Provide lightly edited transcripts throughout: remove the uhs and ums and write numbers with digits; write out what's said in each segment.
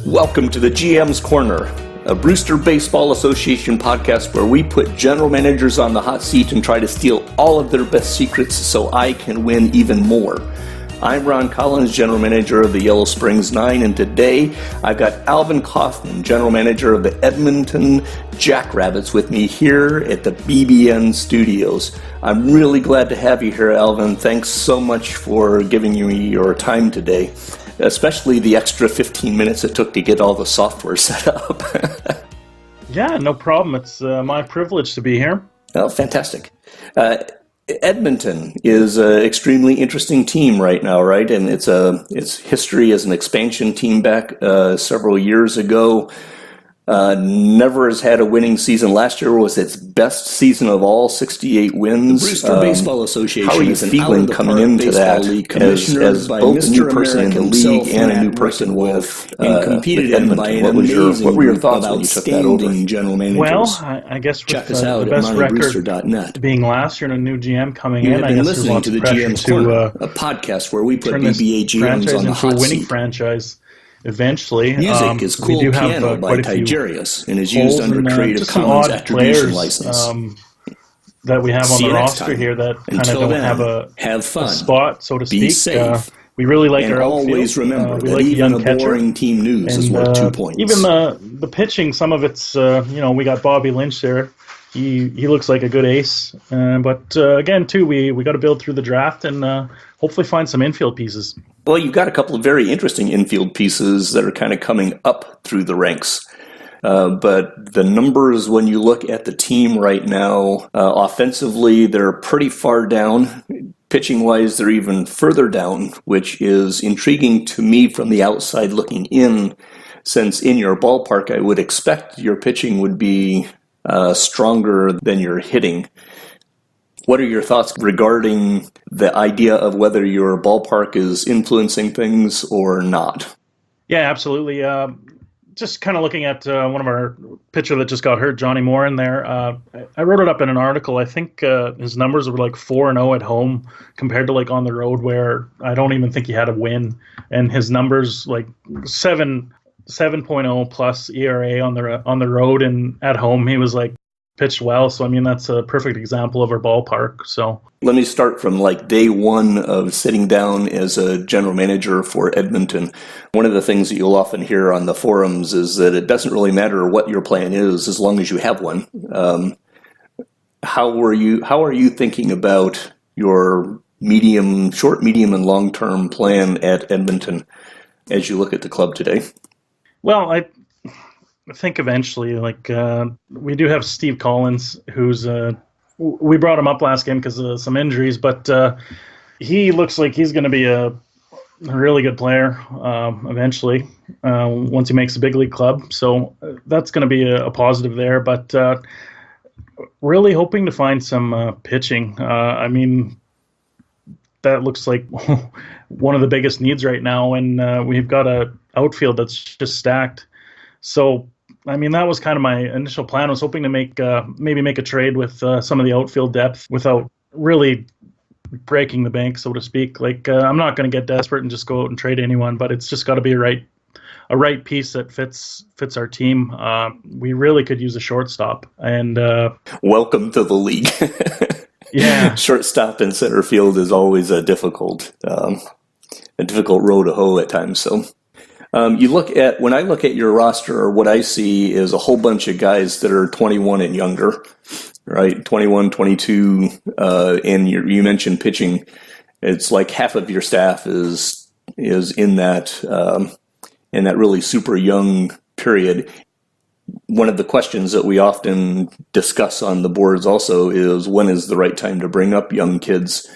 Welcome to the GM's Corner, a Brewster Baseball Association podcast where we put general managers on the hot seat and try to steal all of their best secrets so I can win even more. I'm Ron Collins, general manager of the Yellow Springs 9, and today I've got Alvin Kaufmann, general manager of the Edmonton Jackrabbits, with me here at the BBN studios. I'm really glad to have you here, Alvin. Thanks so much for giving me your time today, especially the extra 15 minutes it took to get all the software set up. Yeah, no problem. It's my privilege to be here. Oh, fantastic. Edmonton is an extremely interesting team right now, right? And its history as an expansion team back several years ago. Never has had a winning season. Last year was its best season of all, 68 wins. The Brewster Baseball Association. How are you feeling coming into that as both a new person in the league and a new person with Edmonton? What were your thoughts when you took that over? General managers. Well, I guess with the best record being last year and a new GM coming in, I guess there's lots of pressure to a podcast where we put BBA GMs on the hot seat. A winning seat. Franchise. Eventually, Music is Cool Piano by Tigerius and is used under Creative Commons Attribution License. That we have on the roster here that kind of don't have a spot, so to speak. Be safe. We really like and our outfield. Always remember that like even a boring team news is worth 2 points. Even the pitching, some of it's, we got Bobby Lynch there. He looks like a good ace. But again, too, we got to build through the draft and hopefully find some infield pieces. Well, you've got a couple of very interesting infield pieces that are kind of coming up through the ranks. But the numbers, when you look at the team right now, offensively, they're pretty far down. Pitching-wise, they're even further down, which is intriguing to me from the outside looking in, since in your ballpark, I would expect your pitching would be stronger than your hitting. What are your thoughts regarding the idea of whether your ballpark is influencing things or not? Yeah, absolutely. Just kind of looking at one of our pitcher that just got hurt, Johnny Moore, in there. I wrote it up in an article. I think his numbers were like 4-0 at home compared to like on the road, where I don't even think he had a win. And his numbers like 7.0 plus ERA on the road, and at home he was like pitched well. So I mean, that's a perfect example of our ballpark. So let me start from like day one of sitting down as a general manager for Edmonton. One of the things that you'll often hear on the forums is that it doesn't really matter what your plan is as long as you have one. How are you thinking about your short, medium, and long-term plan at Edmonton as you look at the club today? Well, I think eventually, we do have Steve Collins, who's we brought him up last game because of some injuries, but he looks like he's going to be a really good player eventually once he makes the big league club. So that's going to be a positive there. But really hoping to find some pitching. I mean, that looks like one of the biggest needs right now, and we've got a outfield that's just stacked. So, I mean, that was kind of my initial plan. I was hoping to maybe make a trade with some of the outfield depth without really breaking the bank, so to speak. I'm not going to get desperate and just go out and trade anyone, but it's just got to be a right piece that fits our team. We really could use a shortstop. And welcome to the league. Yeah, shortstop and center field is always a difficult row to hoe at times. So. When I look at your roster, what I see is a whole bunch of guys that are 21 and younger, right? 21, 22, and you mentioned pitching. It's like half of your staff is in that really super young period. One of the questions that we often discuss on the boards also is, when is the right time to bring up young kids?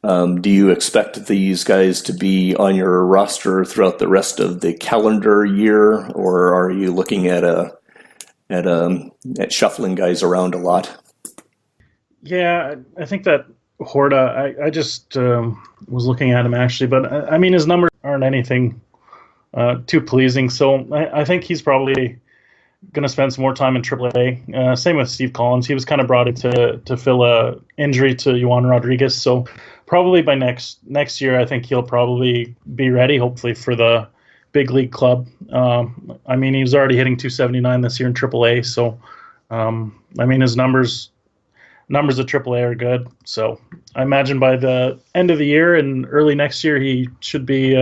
Do you expect these guys to be on your roster throughout the rest of the calendar year, or are you looking at shuffling guys around a lot? Yeah, I think that Horta, I just was looking at him actually, but I mean, his numbers aren't anything too pleasing. So I think he's probably going to spend some more time in AAA. Same with Steve Collins. He was kind of brought in to fill a injury to Juan Rodriguez. So probably by next year, I think he'll probably be ready, hopefully, for the big league club. I mean, he was already hitting 279 this year in AAA. So, I mean, his numbers at AAA are good. So I imagine by the end of the year and early next year, he should be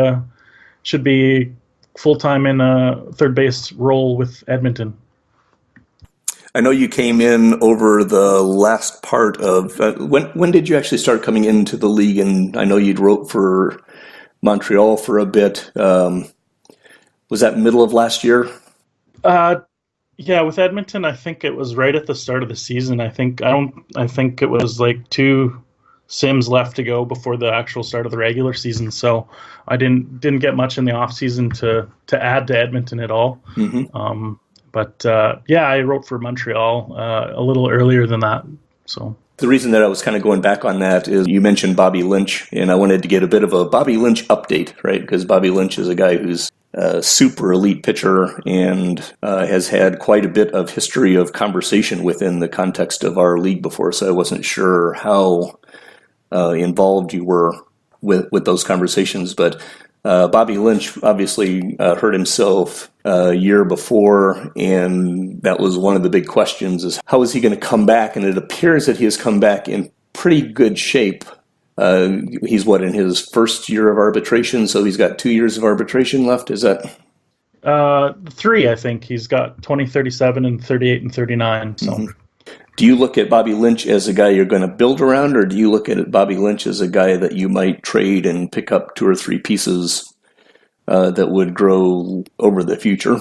full-time in a third base role with Edmonton. I know you came in over the last part of when did you actually start coming into the league? And I know you'd wrote for Montreal for a bit. Was that middle of last year? Yeah, with Edmonton, I think it was right at the start of the season. I think it was like 2 sims left to go before the actual start of the regular season. So I didn't get much in the off season to add to Edmonton at all. Mm-hmm. But I wrote for Montreal a little earlier than that. So the reason that I was kind of going back on that is you mentioned Bobby Lynch, and I wanted to get a bit of a Bobby Lynch update, right? Because Bobby Lynch is a guy who's a super elite pitcher and has had quite a bit of history of conversation within the context of our league before. So I wasn't sure how involved you were with those conversations, but Bobby Lynch obviously hurt himself a year before, and that was one of the big questions: is how is he going to come back? And it appears that he has come back in pretty good shape. He's in his first year of arbitration, so he's got 2 years of arbitration left. Is that 3? I think he's got 2037 and 38 and 39. So. Mm-hmm. Do you look at Bobby Lynch as a guy you're going to build around, or do you look at Bobby Lynch as a guy that you might trade and pick up 2 or 3 pieces that would grow over the future?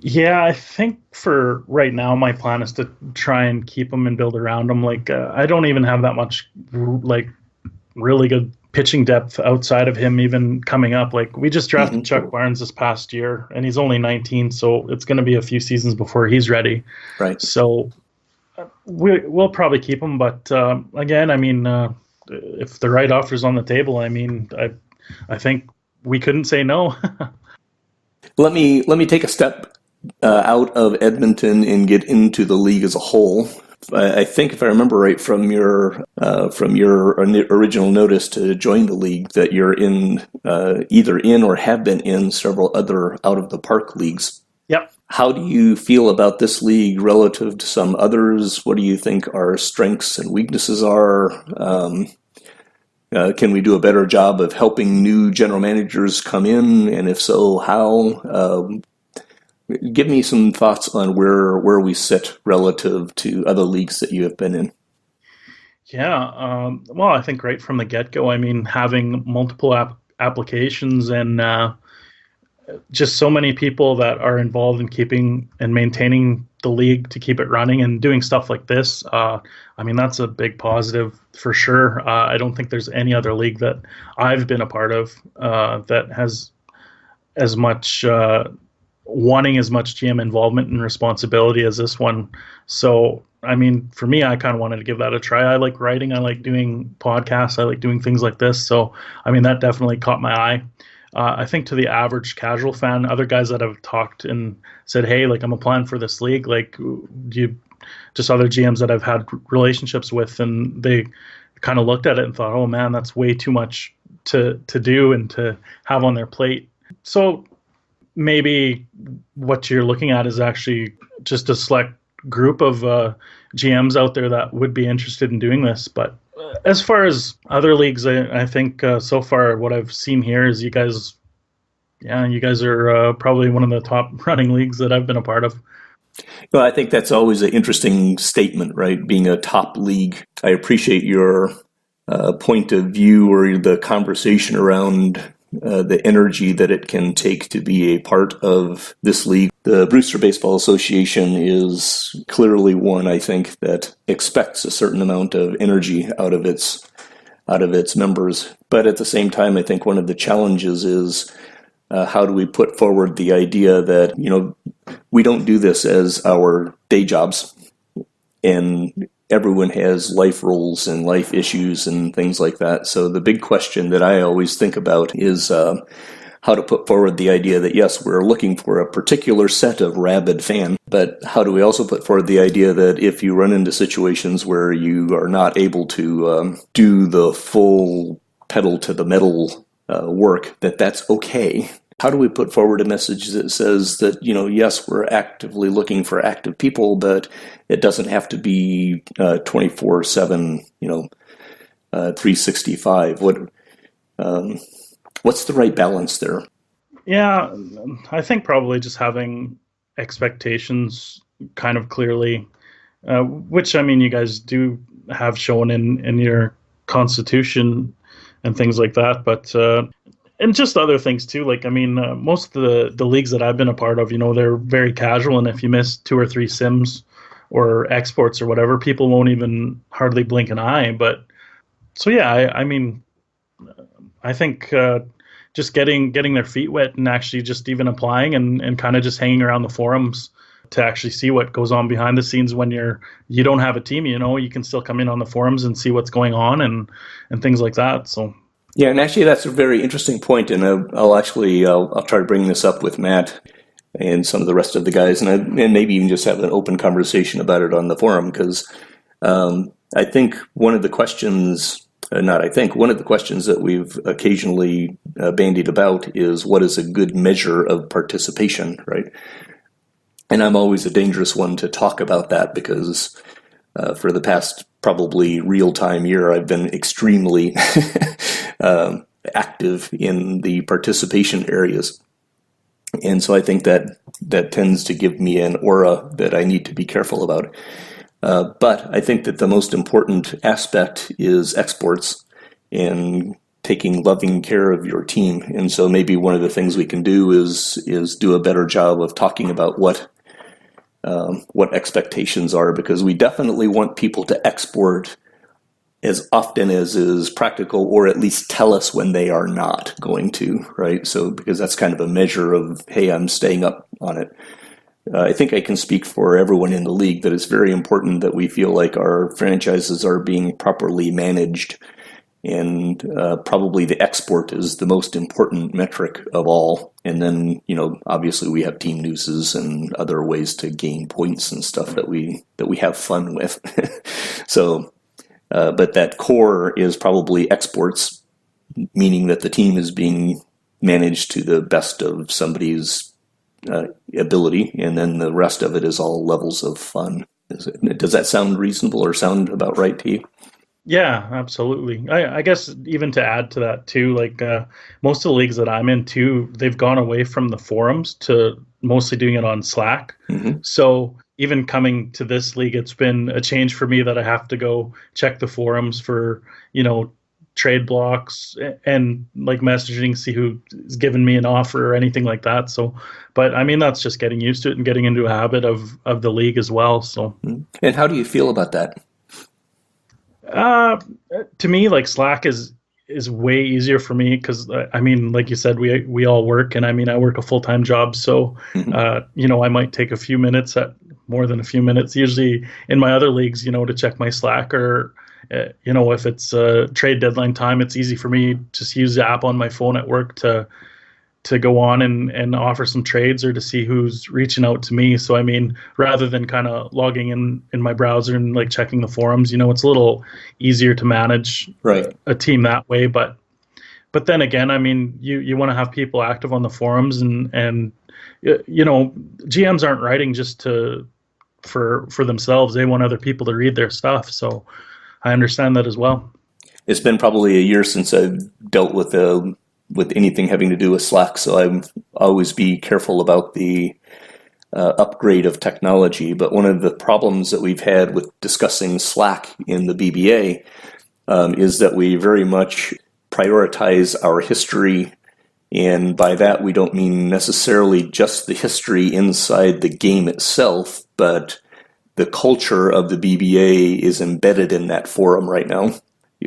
Yeah, I think for right now, my plan is to try and keep him and build around him. Like, I don't even have that much, like, really good pitching depth outside of him even coming up. Like, we just drafted mm-hmm. Chuck Barnes this past year, and he's only 19, so it's going to be a few seasons before he's ready. Right. So we'll probably keep him, but again, I mean, if the right offer's on the table, I mean, I think we couldn't say no. Let me take a step out of Edmonton and get into the league as a whole. I think, if I remember right from your original notice to join the league, that you're either in or have been in several other out of the park leagues. Yep. How do you feel about this league relative to some others? What do you think our strengths and weaknesses are? Can we do a better job of helping new general managers come in? And if so, how? Give me some thoughts on where we sit relative to other leagues that you have been in. Yeah. Well, I think right from the get-go, I mean, having multiple applications and just so many people that are involved in keeping and maintaining the league to keep it running and doing stuff like this. I mean, that's a big positive for sure. I don't think there's any other league that I've been a part of that has as much wanting as much GM involvement and responsibility as this one. So, I mean, for me, I kind of wanted to give that a try. I like writing. I like doing podcasts. I like doing things like this. So, I mean, that definitely caught my eye. I think to the average casual fan, other guys that have talked and said, hey, like, I'm applying for this league, like, just other GMs that I've had relationships with, and they kind of looked at it and thought, oh man, that's way too much to do and to have on their plate. So maybe what you're looking at is actually just a select group of GMs out there that would be interested in doing this. But as far as other leagues, I think so far what I've seen here is you guys are probably one of the top running leagues that I've been a part of. Well, I think that's always an interesting statement, right? Being a top league. I appreciate your point of view or the conversation around the energy that it can take to be a part of this league. The Brewster Baseball Association is clearly one, I think, that expects a certain amount of energy out of its members. But at the same time, I think one of the challenges is how do we put forward the idea that, we don't do this as our day jobs, and everyone has life roles and life issues and things like that. So the big question that I always think about is how to put forward the idea that, yes, we're looking for a particular set of rabid fan, but how do we also put forward the idea that if you run into situations where you are not able to do the full pedal to the metal work, that's okay. How do we put forward a message that says that, yes, we're actively looking for active people, but it doesn't have to be 24/7, 365. What's the right balance there? Yeah, I think probably just having expectations kind of clearly, which, you guys do have shown in your constitution and things like that, but and just other things too. Like, most of the leagues that I've been a part of, they're very casual, and if you miss 2 or 3 sims or exports or whatever, people won't even hardly blink an eye. But so yeah, I think just getting their feet wet and actually just even applying and kind of just hanging around the forums to actually see what goes on behind the scenes when you don't have a team. You can still come in on the forums and see what's going on and things like that. So. Yeah, and actually that's a very interesting point, and I'll try to bring this up with Matt and some of the rest of the guys, and maybe even just have an open conversation about it on the forum, because I think one of the questions that we've occasionally bandied about is what is a good measure of participation, right? And I'm always a dangerous one to talk about that because for the past probably real-time year, I've been extremely active in the participation areas. And so I think that tends to give me an aura that I need to be careful about. But I think that the most important aspect is exports and taking loving care of your team. And so maybe one of the things we can do is do a better job of talking about what expectations are, because we definitely want people to export as often as is practical, or at least tell us when they are not going to, right? So, because that's kind of a measure of, hey, I'm staying up on it. I think I can speak for everyone in the league that it's very important that we feel like our franchises are being properly managed, and probably the export is the most important metric of all. And then, obviously we have team newses and other ways to gain points and stuff that we have fun with. So, but that core is probably exports, meaning that the team is being managed to the best of somebody's ability, and then the rest of it is all levels of fun. Does that sound reasonable or sound about right to you? Yeah, absolutely. I guess even to add to that too, like most of the leagues that I'm in too, they've gone away from the forums to mostly doing it on Slack. Mm-hmm. So even coming to this league, it's been a change for me that I have to go check the forums for, trade blocks and like messaging, see who is giving me an offer or anything like that. So, but that's just getting used to it and getting into a habit of the league as well. So, and how do you feel about that? To me, like Slack is way easier for me because like you said, we all work, and I work a full-time job, so I might take a few minutes, at more than a few minutes usually in my other leagues, to check my Slack, or if it's trade deadline time, it's easy for me to just use the app on my phone at work to go on and offer some trades, or to see who's reaching out to me. So, rather than kind of logging in my browser and like checking the forums, it's a little easier to manage a team that way. But then again, you want to have people active on the forums, and GMs aren't writing just for themselves. They want other people to read their stuff. So I understand that as well. It's been probably a year since I've dealt with anything having to do with Slack, so I always be careful about the upgrade of technology. But one of the problems that we've had with discussing Slack in the BBA is that we very much prioritize our history, and by that we don't mean necessarily just the history inside the game itself, but the culture of the BBA is embedded in that forum right now.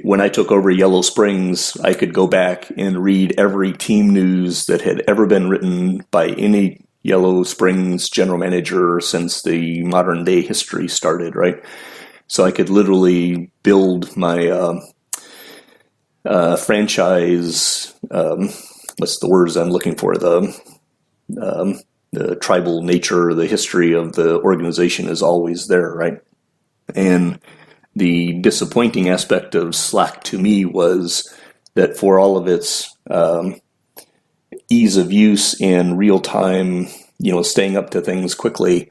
When I took over Yellow Springs, I could go back and read every team news that had ever been written by any Yellow Springs general manager since the modern day history started, right? So I could literally build my franchise, what's the words I'm looking for? The tribal nature, the history of the organization is always there, right? And the disappointing aspect of Slack to me was that for all of its ease of use and real time, staying up to things quickly,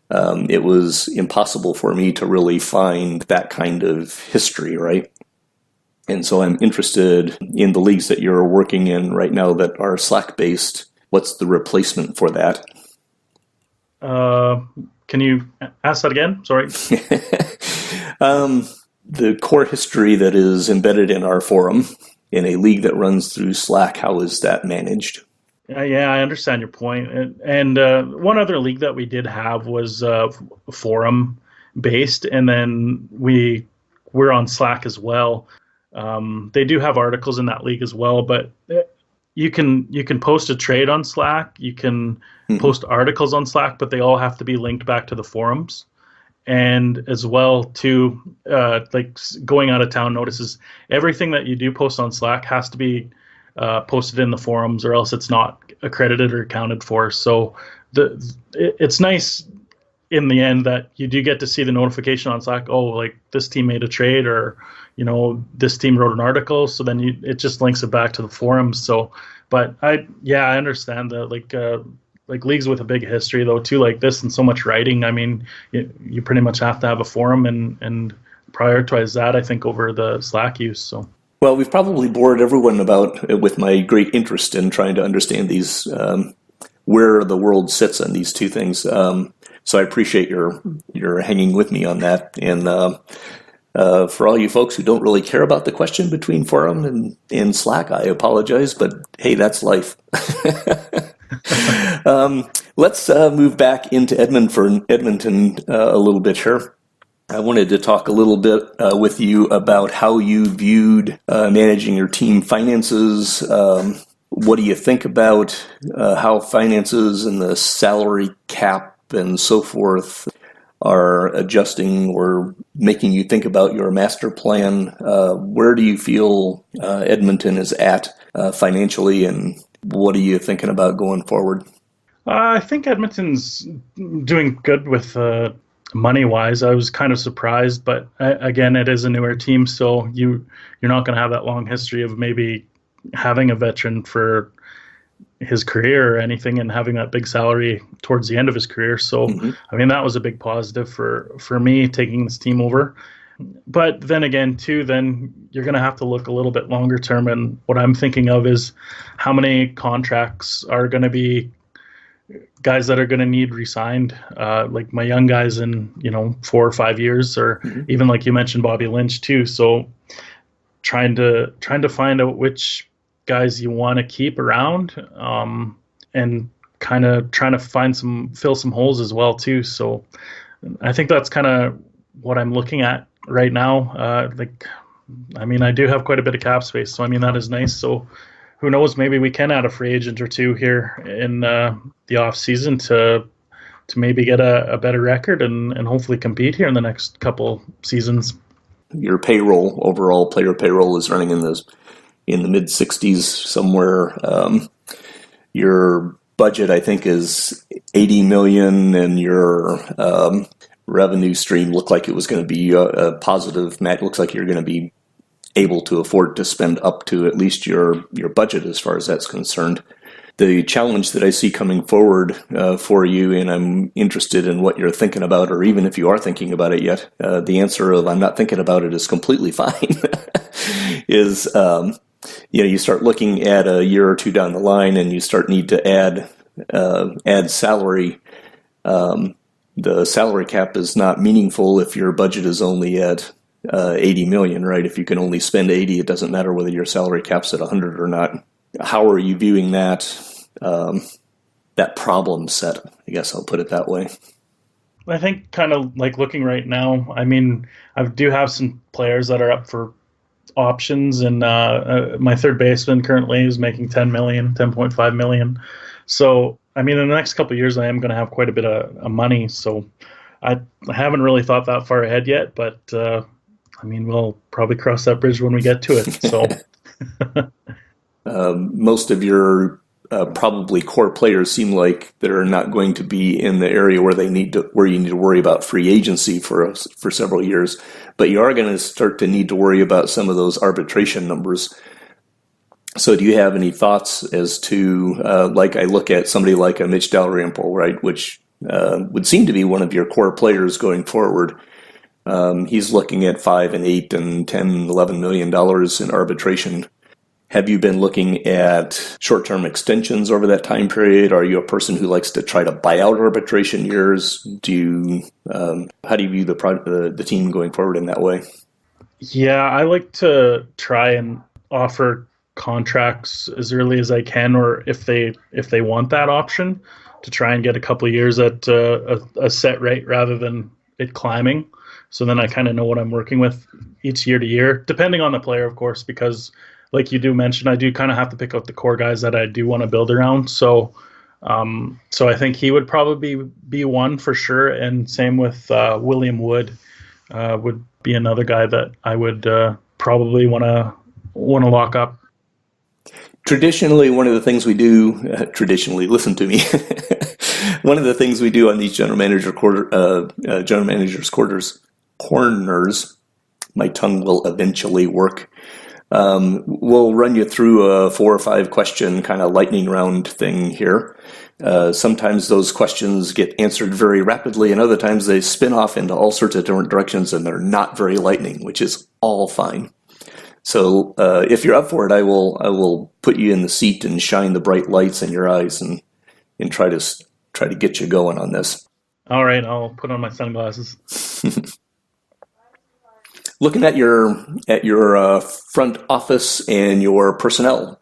it was impossible for me to really find that kind of history, right? And so I'm interested in the leagues that you're working in right now that are Slack-based. What's the replacement for that? Can you ask that again? Sorry. The core history that is embedded in our forum in a league that runs through Slack, how is that managed? Yeah, I understand your point. And one other league that we did have was forum based, and then we're on Slack as well. They do have articles in that league as well, but you can post a trade on Slack, you can post articles on Slack, but they all have to be linked back to the forums. And as well too, like going out of town notices, everything that you do post on Slack has to be posted in the forums, or else it's not accredited or accounted for. So it's nice in the end that you do get to see the notification on Slack. Oh, like this team made a trade, or this team wrote an article. So then it just links it back to the forums. So, but I understand that like leagues with a big history though too, like this and so much writing. I mean, you pretty much have to have a forum and prioritize that, I think, over the Slack use. So. Well, we've probably bored everyone with my great interest in trying to understand these, where the world sits on these two things. So I appreciate your hanging with me on that. And for all you folks who don't really care about the question between forum and Slack, I apologize, but hey, that's life. Let's move back into Edmonton a little bit here. I wanted to talk a little bit with you about how you viewed managing your team finances. What do you think about how finances and the salary cap and so forth are adjusting or making you think about your master plan? Where do you feel Edmonton is at financially, and what are you thinking about going forward? I think Edmonton's doing good with money-wise. I was kind of surprised, but again, it is a newer team, so you're not going to have that long history of maybe having a veteran for his career or anything and having that big salary towards the end of his career. So, I mean, that was a big positive for me taking this team over. But then again, too, then you're going to have to look a little bit longer term. And what I'm thinking of is how many contracts are going to be guys that are going to need re-signed, like my young guys in 4 or 5 years, or even like you mentioned Bobby Lynch too. So trying to find out which guys you want to keep around, and kind of trying to fill some holes as well too. So I think that's kind of what I'm looking at right now. I do have quite a bit of cap space, so I mean that is nice. So who knows, maybe we can add a free agent or two here in the off season to maybe get a better record and hopefully compete here in the next couple seasons. Your payroll, overall player payroll, is running in the mid 60s somewhere. Your budget, I think, is $80 million, and your revenue stream looked like it was going to be a positive. Matt, looks like you're going to be able to afford to spend up to at least your budget as far as that's concerned. The challenge that I see coming forward for you, and I'm interested in what you're thinking about, or even if you are thinking about it yet, the answer of I'm not thinking about it is completely fine, is you start looking at a year or two down the line and you start need to add salary. The salary cap is not meaningful if your budget is only at 80 million, right? If you can only spend 80, it doesn't matter whether your salary cap's at 100 or not. How are you viewing that problem set? I guess I'll put it that way. I think kind of like looking right now, I mean, I do have some players that are up for options, and my third baseman currently is making 10.5 million. So, I mean, in the next couple of years, I am going to have quite a bit of money. So I haven't really thought that far ahead yet, but I mean, we'll probably cross that bridge when we get to it. So most of your probably core players seem like they're not going to be in the area where you need to worry about free agency for several years, but you are going to start to need to worry about some of those arbitration numbers. So do you have any thoughts as to, like I look at somebody like a Mitch Dalrymple, right, which would seem to be one of your core players going forward. He's looking at $5 and $8 and $10, $11 million in arbitration. Have you been looking at short-term extensions over that time period? Are you a person who likes to try to buy out arbitration years? How do you view the team going forward in that way? Yeah, I like to try and offer contracts as early as I can, or if they want that option, to try and get a couple of years at a set rate rather than it climbing. So then I kind of know what I'm working with each year to year, depending on the player, of course, because like you do mention, I do kind of have to pick out the core guys that I do want to build around. So I think he would probably be one for sure. And same with William Wood would be another guy that I would probably want to lock up. Traditionally, one of the things we do, listen to me, one of the things we do on these general managers' corners, my tongue will eventually work. We'll run you through a 4 or 5 question kind of lightning round thing here. Sometimes those questions get answered very rapidly, and other times they spin off into all sorts of different directions, and they're not very lightning, which is all fine. So if you're up for it, I will put you in the seat and shine the bright lights in your eyes and try to get you going on this. All right, I'll put on my sunglasses. Looking at your front office and your personnel,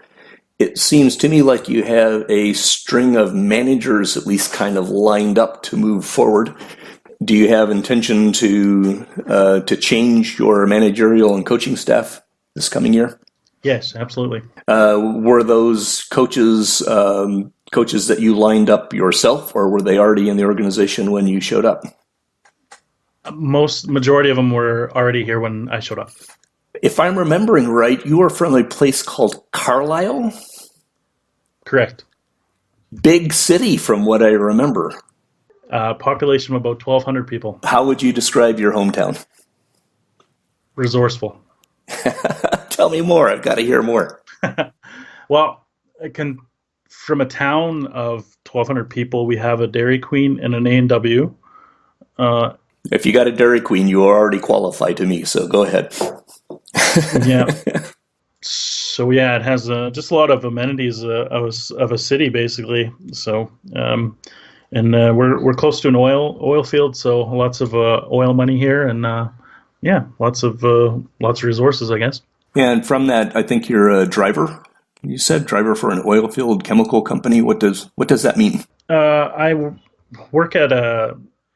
it seems to me like you have a string of managers at least kind of lined up to move forward. Do you have intention to change your managerial and coaching staff this coming year? Yes, absolutely. Were those coaches that you lined up yourself, or were they already in the organization when you showed up? Majority of them were already here when I showed up. If I'm remembering right, you were from a place called Carlisle? Correct. Big city from what I remember. Population of about 1,200 people. How would you describe your hometown? Resourceful. Tell me more. I've got to hear more. Well, from a town of 1,200 people, we have a Dairy Queen and an A&W. If you got a Dairy Queen, you are already qualified to me, so go ahead. Yeah. So yeah, it has just a lot of amenities of a city, basically. So we're close to an oil field, so lots of oil money here, and lots of resources, I guess. Yeah, and from that, I think you're a driver. You said driver for an oil field chemical company. What does that mean? I work at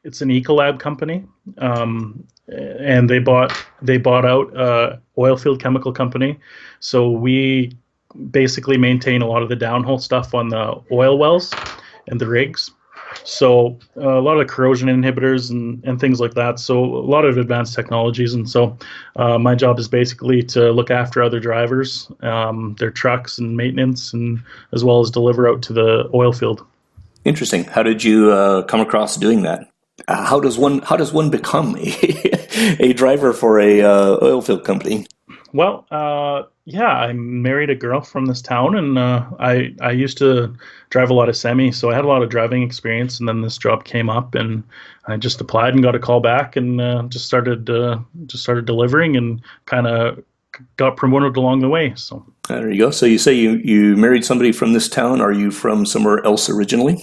it's an Ecolab company, and they bought out a oil field chemical company. So we basically maintain a lot of the downhole stuff on the oil wells and the rigs. So a lot of corrosion inhibitors and things like that. So a lot of advanced technologies. And so my job is basically to look after other drivers, their trucks and maintenance, and as well as deliver out to the oil field. Interesting. How did you come across doing that? How does one become a driver for a oil field company? Well, I married a girl from this town, and I used to drive a lot of semi, so I had a lot of driving experience. And then this job came up, and I just applied and got a call back, and just started delivering, and kind of got promoted along the way. So there you go. So you say you married somebody from this town. Are you from somewhere else originally?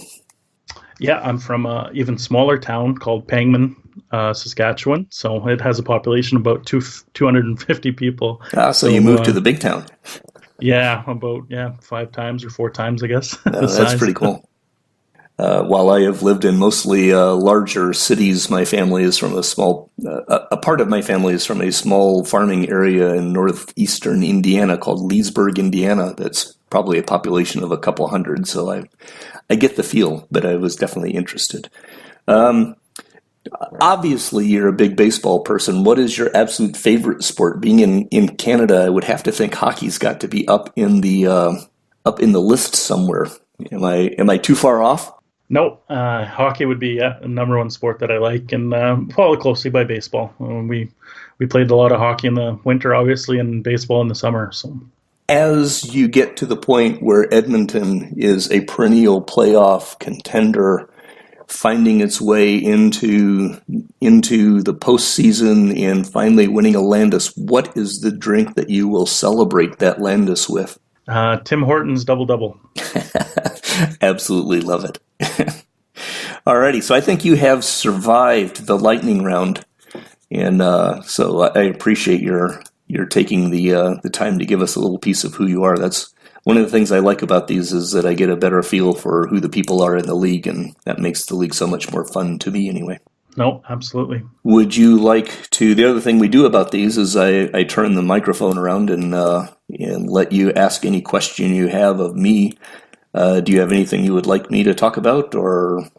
Yeah, I'm from an even smaller town called Pangman, Saskatchewan. So it has a population of about 250 people. So you moved to the big town. Yeah, about 5 times or 4 times, I guess. That's pretty cool. While I have lived in mostly larger cities, my family is from a part of my family is from a small farming area in northeastern Indiana called Leesburg, Indiana. That's probably a population of a couple hundred. So I get the feel, but I was definitely interested. Obviously, you're a big baseball person. What is your absolute favorite sport? Being in Canada, I would have to think hockey's got to be up in the list somewhere. Am I too far off? No, hockey would be a number one sport that I like, and followed closely by baseball. We played a lot of hockey in the winter, obviously, and baseball in the summer. So as you get to the point where Edmonton is a perennial playoff contender, finding its way into the postseason and finally winning a Landis, what is the drink that you will celebrate that Landis with? Tim Hortons double-double. Absolutely love it. Alrighty, so I think you have survived the lightning round, and so I appreciate your taking the time to give us a little piece of who you are. That's one of the things I like about these, is that I get a better feel for who the people are in the league, and that makes the league so much more fun to me anyway. No, absolutely. Would you like to? The other thing we do about these is I turn the microphone around and let you ask any question you have of me. Do you have anything you would like me to talk about, or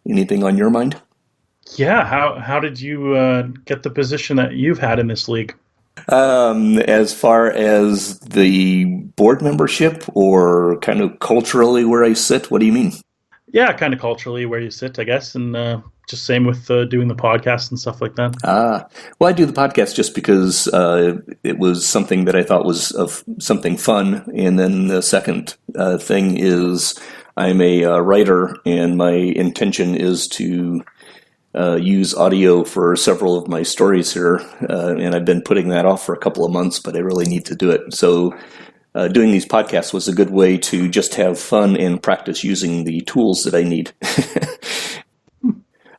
anything on your mind? Yeah. How did you get the position that you've had in this league? As far as the board membership, or kind of culturally where I sit, what do you mean? Yeah, kind of culturally where you sit, I guess, and just same with doing the podcast and stuff like that. Well, I do the podcast just because it was something that I thought was of something fun, and then the second thing is I'm a writer, and my intention is to use audio for several of my stories here, and I've been putting that off for a couple of months, but I really need to do it. So doing these podcasts was a good way to just have fun and practice using the tools that I need.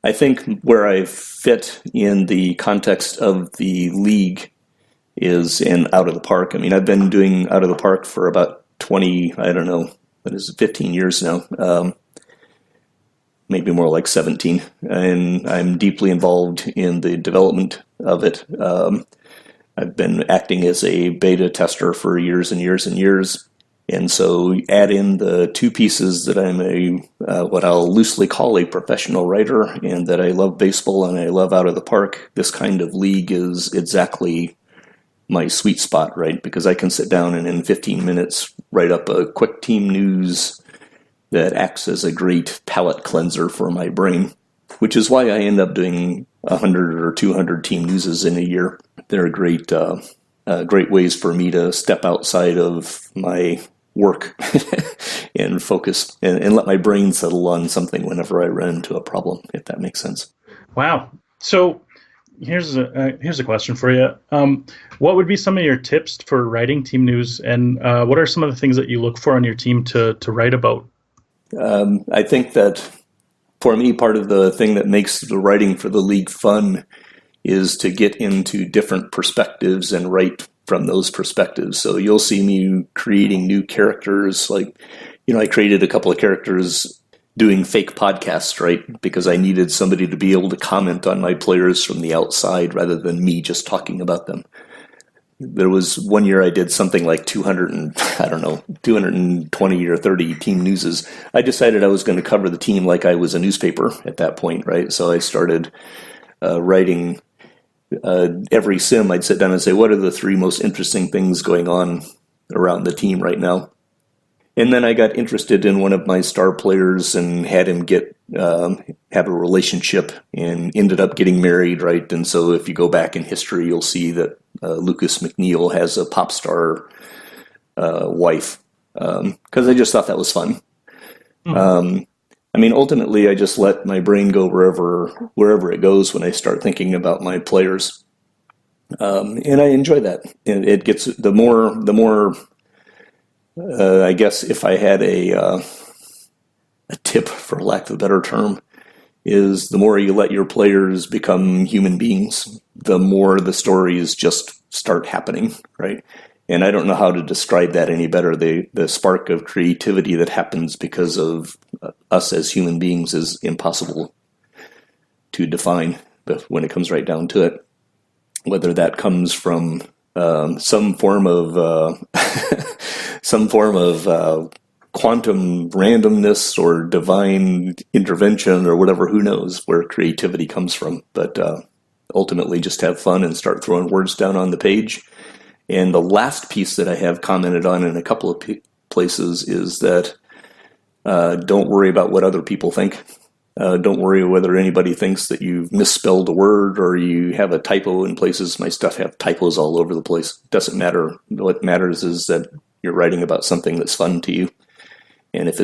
I think where I fit in the context of the league is in Out of the Park. I mean, I've been doing Out of the Park for about 15 years now. Maybe more like 17, and I'm deeply involved in the development of it. I've been acting as a beta tester for years and years and years, and so add in the two pieces that I'm what I'll loosely call a professional writer, and that I love baseball and I love Out of the Park. This kind of league is exactly my sweet spot, right? Because I can sit down and in 15 minutes write up a quick team news that acts as a great palate cleanser for my brain, which is why I end up doing 100 or 200 team newses in a year. They're great ways for me to step outside of my work and focus and let my brain settle on something whenever I run into a problem, if that makes sense. Wow. So here's a question for you. What would be some of your tips for writing team news, and what are some of the things that you look for on your team to write about? I think that for me, part of the thing that makes the writing for the league fun is to get into different perspectives and write from those perspectives. So you'll see me creating new characters. Like, I created a couple of characters doing fake podcasts, right? Because I needed somebody to be able to comment on my players from the outside rather than me just talking about them. There was one year I did something like 220 or 30 team newses. I decided I was going to cover the team like I was a newspaper at that point, right? So I started writing every sim. I'd sit down and say, what are the 3 most interesting things going on around the team right now? And then I got interested in one of my star players and had him have a relationship and ended up getting married, right? And so if you go back in history, you'll see that Lucas McNeil has a pop star wife, because I just thought that was fun. Mm-hmm. Ultimately, I just let my brain go wherever it goes when I start thinking about my players, and I enjoy that. And it gets the more. I guess if I had a tip, for lack of a better term, is the more you let your players become human beings, the more the stories just start happening, right? And I don't know how to describe that any better. The spark of creativity that happens because of us as human beings is impossible to define, but when it comes right down to it, whether that comes from some form of quantum randomness or divine intervention or whatever, who knows where creativity comes from. But ultimately just have fun and start throwing words down on the page. And the last piece that I have commented on in a couple of places is that don't worry about what other people think. Don't worry whether anybody thinks that you've misspelled a word or you have a typo in places. My stuff have typos all over the place. It doesn't matter. What matters is that you're writing about something that's fun to you. And if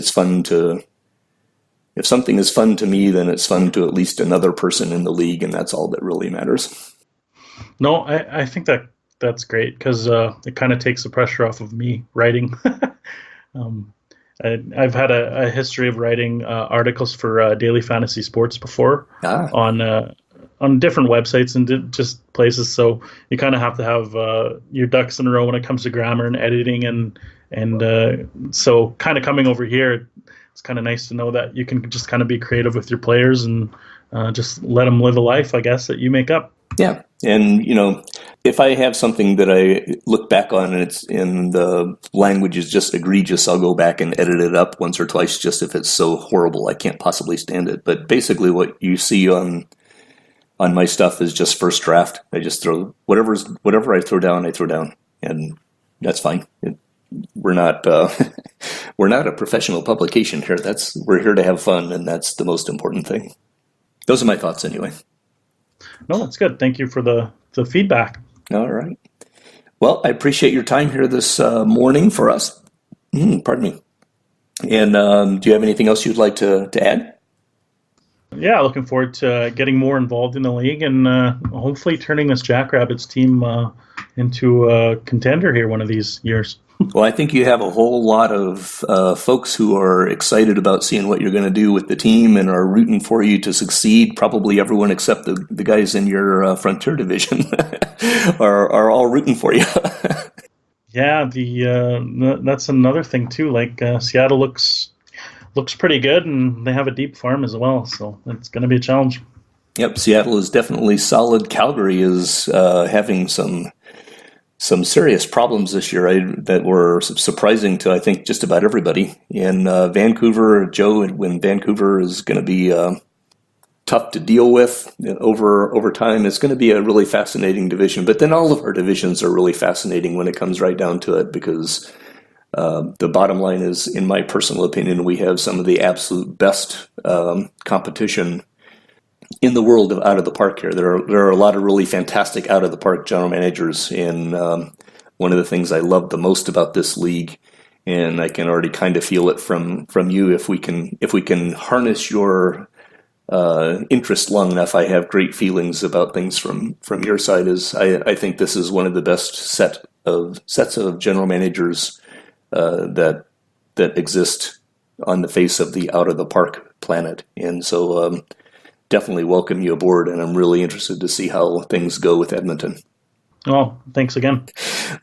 something is fun to me, then it's fun to at least another person in the league, and that's all that really matters. No, I think that's great, because it kind of takes the pressure off of me writing. I've had a history of writing articles for Daily Fantasy Sports before on different websites and just places. So you kind of have to have your ducks in a row when it comes to grammar and editing, and so kind of coming over here, it's kind of nice to know that you can just kind of be creative with your players and just let them live a life, I guess, that you make up. Yeah. And, if I have something that I look back on and it's in the language is just egregious, I'll go back and edit it up once or twice, just if it's so horrible I can't possibly stand it. But basically what you see on my stuff is just first draft. I just throw whatever I throw down, and that's fine. We're not a professional publication here. We're here to have fun, and that's the most important thing. Those are my thoughts anyway. No, that's good. Thank you for the feedback. All right. Well, I appreciate your time here this morning for us. Pardon me. And do you have anything else you'd like to add? Yeah, looking forward to getting more involved in the league and hopefully turning this Jackrabbits team into a contender here one of these years. Well, I think you have a whole lot of folks who are excited about seeing what you're going to do with the team and are rooting for you to succeed. Probably everyone except the guys in your Frontier division are all rooting for you. Yeah, that's another thing too. Like Seattle looks pretty good, and they have a deep farm as well, so it's going to be a challenge. Yep, Seattle is definitely solid. Calgary is having some serious problems this year that were surprising to, I think, just about everybody. And Vancouver, Joe, when Vancouver is going to be tough to deal with over time, it's going to be a really fascinating division. But then all of our divisions are really fascinating when it comes right down to it, because the bottom line is, in my personal opinion, we have some of the absolute best competition in the world of out of the park here. There are a lot of really fantastic out of the park general managers, and one of the things I love the most about this league, and I can already kind of feel it from you, if we can harness your interest long enough, I have great feelings about things from your side. Is I think this is one of the best sets of general managers that exist on the face of the out of the park planet, and so. Definitely welcome you aboard, and I'm really interested to see how things go with Edmonton. Oh, thanks again.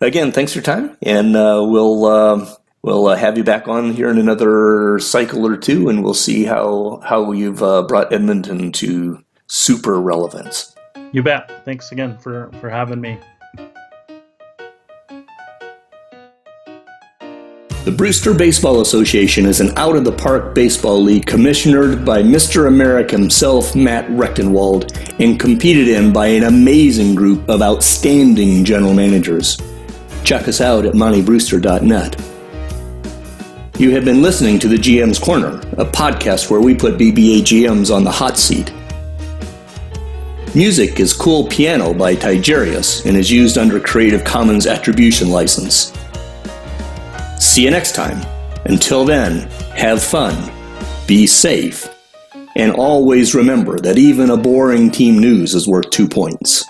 Again, thanks for your time, and we'll have you back on here in another cycle or two, and we'll see how you've brought Edmonton to super relevance. You bet. Thanks again for having me. The Brewster Baseball Association is an out-of-the-park baseball league commissionered by Mr. America himself, Matt Rechtenwald, and competed in by an amazing group of outstanding general managers. Check us out at montybrewster.net. You have been listening to the GM's Corner, a podcast where we put BBA GMs on the hot seat. Music is Cool Piano by Tigerius and is used under Creative Commons Attribution License. See you next time. Until then, have fun, be safe, and always remember that even a boring team news is worth 2 points.